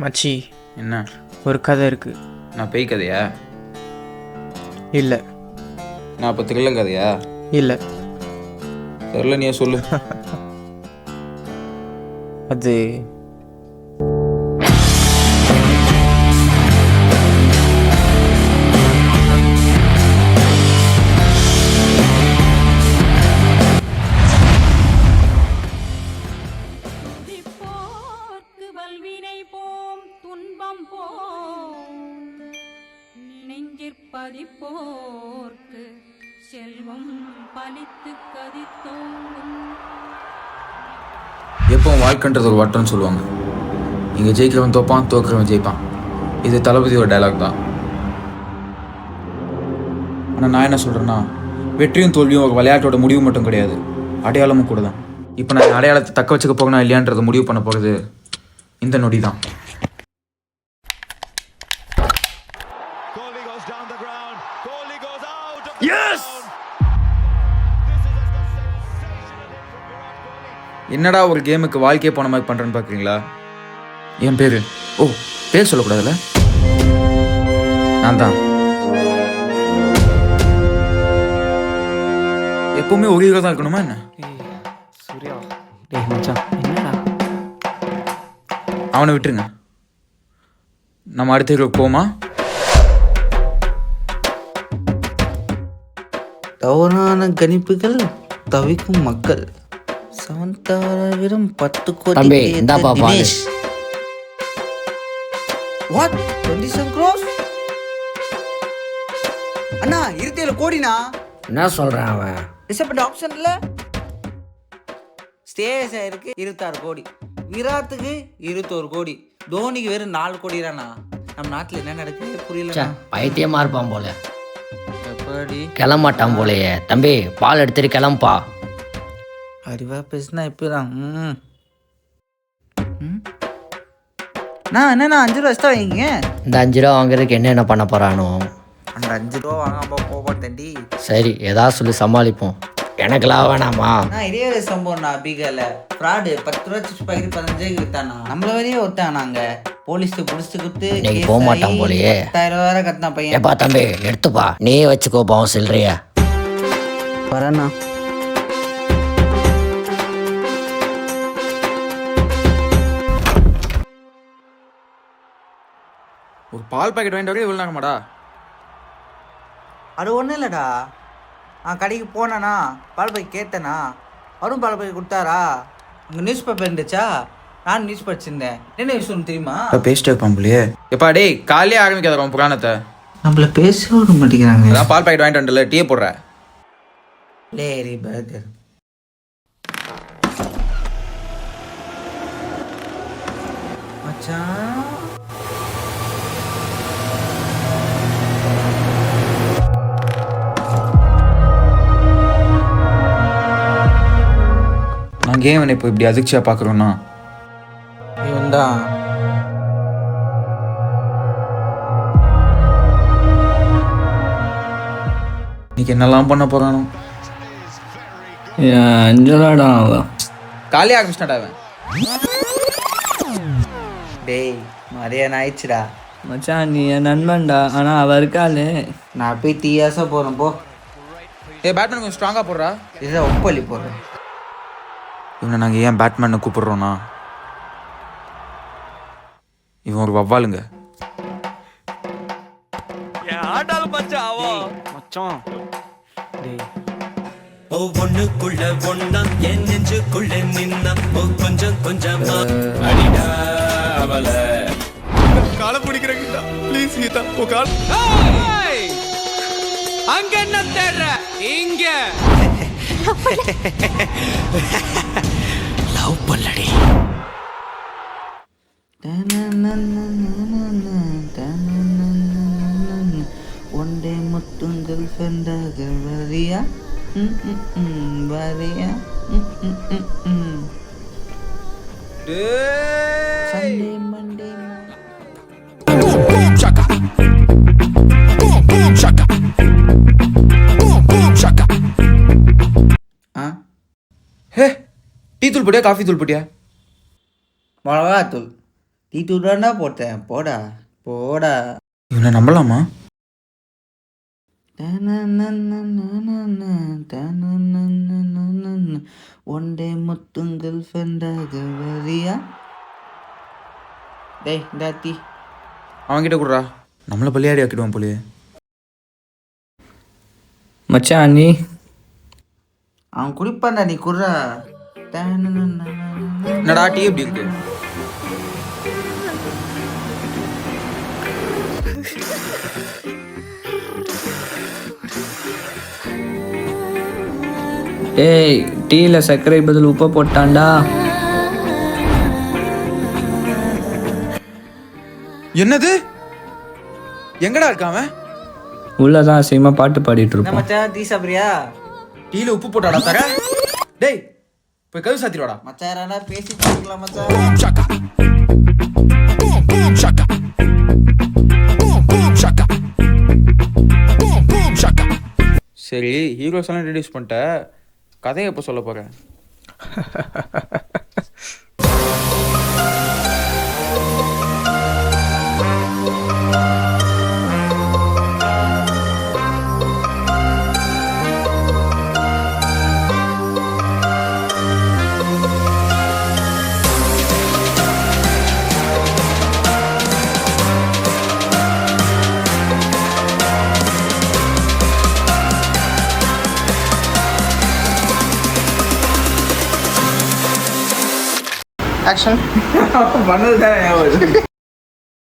மச்சி, என்ன? ஒரு கதை இருக்கு. நான் பேய் கதையா? இல்லை நான் அப்போ த்ரில்லர் கதையா? இல்லை தெரில, நீயே சொல்லு. அது பதிப்போர்க்கு செல்வம் பலித்து கதித்தோம். எப்போ வாழ்க்கைன்றது ஒரு வட்டம்னு சொல்லுவாங்க. இங்கே ஜெயிக்கிறவன் தோப்பான், தோக்குறவன் ஜெயிப்பான். இது தளபதியோட டைலாக் தான். ஆனால் நான் என்ன சொல்கிறேன்னா, வெற்றியும் தோல்வியும் ஒரு விளையாட்டோட முடிவு மட்டும் கிடையாது, அடையாளமும் கூட தான். இப்போ நான் அடையாளத்தை தக்க வச்சுக்க போகணும் இல்லையான்றதை முடிவு பண்ண போகிறது இந்த நொடி தான். என்னடா ஒரு கேமுக்கு வாழ்க்கையே போன மாதிரி பண்ணுறேன்னு பார்க்குறீங்களா? என் பேர் பேர் சொல்லக்கூடாதுல்ல, நான் தான். எப்பவுமே ஒரே தான் இருக்கணுமா என்ன? சூர்யா, டேய் மச்சான், என்னடா? அவனை விட்டுருங்க, நம்ம அடுத்த ஹீரோக்கு போமா? தவறான கணிப்புகள் தவிக்கும் மக்கள். 7,000 10 கோடி. தம்பி, இந்தாப்பா பாரு. What? 27 crores? அண்ணா 27 கோடினா? என்ன சொல்றான் அவன்? ரிசப்ட் ஆப்ஷன்ல ஸ்டேஜ் இருக்கு 26 கோடி. விராட்டுக்கு 21 கோடி. தோனிக்கு வெறும் 4 கோடி தானா? நம்ம நாட்டுல என்ன நடக்குது புரியல. பைத்தியமா இருப்பான் போல. எப்படி கிளம்பாட்டான் போலயே. தம்பி, பால் எடுத்துட்டு கிளம்பா. அறிவா பேசுனா இப்பதான். நான் என்னண்ணா 5 ரூபா எக்ஸ்ட்ரா வைங்க. இந்த 5 ரூபா வாங்குறதுக்கு என்னென்ன பண்ண போறானோ? அந்த 5 ரூபா வாங்காம போக தண்டி. சரி, ஏதாவது சொல்லி சமாளிப்போம். எனக்குலாம் வேணாமா? நான் இதே சம்பவம் நான் பீகல ஃப்ராடு 10 ரூபா சிப்ஸ் பாக்கெட் 15 வித்தானா. நம்மள வரையே ஒருத்தானாங்க. போலீஸ் புடிச்சு கொடுத்து இன்னைக்கு போக மாட்டான் போலயே. 10,000 வேற கட்டினா பையன். ஏப்பா தம்பி, எடுத்துப்பா, நீ வச்சுக்கோ பாவம் சில்லறையா. வரண்ணா. ஒரு பால் பாக்கெட் வாங்கிட்டு வரே இவ்வளோ நாங்கம்மாடா? அது ஒன்றும் இல்லைடா. கடைக்கு போனானா பால் பாக்கெட் கேட்டேனா, அவரும் பால் பாக்கெட் கொடுத்தாரா. அங்கே நியூஸ் பேப்பர் இருந்துச்சா, நான் நியூஸ் படிச்சிருந்தேன். என்ன விஷயம் தெரியுமா? பேசிட்டே இருப்பான் போலியே. எப்பா டேய், காலையே ஆரம்பிக்காத உன் புராணத்தை. நம்மள பேச விட மாட்டேங்கிறாங்க. அதான் பால் பாக்கெட் வாங்கிட்டு வந்துடல, டீயை போடுற. Larry burger. மச்சான், நாங்கள் ஏன் இவனை இப்போ இப்படி அதிர்ச்சியாக பார்க்குறோன்னா, இவன்தான் இன்னைக்கு என்னெல்லாம் பண்ண போகிறானோ. அஞ்சலாடா அவன். காலையே ஆரம்பிச்சிட்டாடா அவன். டேய் மரியாதை ஆயிடுச்சுடா. மச்சான், நீ என் நண்பன்டா. ஆனால் அவள் இருக்காளே. நான் போய் டீயாசா போகிறேன் போ. பேட்மேன் கொஞ்சம் ஸ்ட்ராங்காக போடுறா. இதுதான் ஒப்பள்ளி போடுறேன். இவனை நாங்கள் ஏன் பேட்மேனை கூப்பிடுறோன்னா, இவன் ஒரு வவ்வாலுங்க. மச்சான், டேய் ஒவ்வொன்னுக்குள்ள ஒன்னா என் நெஞ்சுக்குள்ள நின்னா கொஞ்சம் கொஞ்சமா அடிடா அவள கால பிடிக்கிற கீதா, ப்ளீஸ் கீதா ஓ கால. அங்க என்ன தேடுற? இங்க லவ் பண்ணடி. ஒன்றே மட்டும் கேர்ள் ஃப்ரெண்டாக வரியா வரியா. சண்டே மண்டே ஹே, டீ தூள் போட்டியா காஃபி தூள் போட்டியா? மிளகாத்தூள். தீட்டு விடாண்டா போட்டேன். போடா போடா. இவனை நம்பலாமா? ஒன்டே முத்துங்கள் ஃப்ரெண்டாக வரியா? டேய் தாத்தி அவன்கிட்ட கொடுறா, நம்மளை பள்ளியாடி ஆக்கிடுவான் போலே. மச்சான் நீ அவன் குடிப்பான்டா, நீ குடுறா. என்னடா டீ எப்படி இருக்கு? ஏய் டீல சர்க்கரை பதில் உப்பை போட்டான்டா. என்னது? எங்கடா இருக்காம? உள்ளதான் அசிங்கமா பாட்டு பாடிட்டு என்ன இருப்பான். மச்சான் டீ சாப்பிட்றியா? டீல உப்பு போட்டாடா தர. டேய் போய் கவி சாத்திடுவாடா. மச்சான் யாரா பேசிட்டு இருக்கலாம் மச்சான். சரி, ஹீரோஸ் எல்லாம் இன்ட்ரடியூஸ் பண்ணிட்ட, கதையை எப்போ சொல்ல போகிறேன்? பண்ணது தானே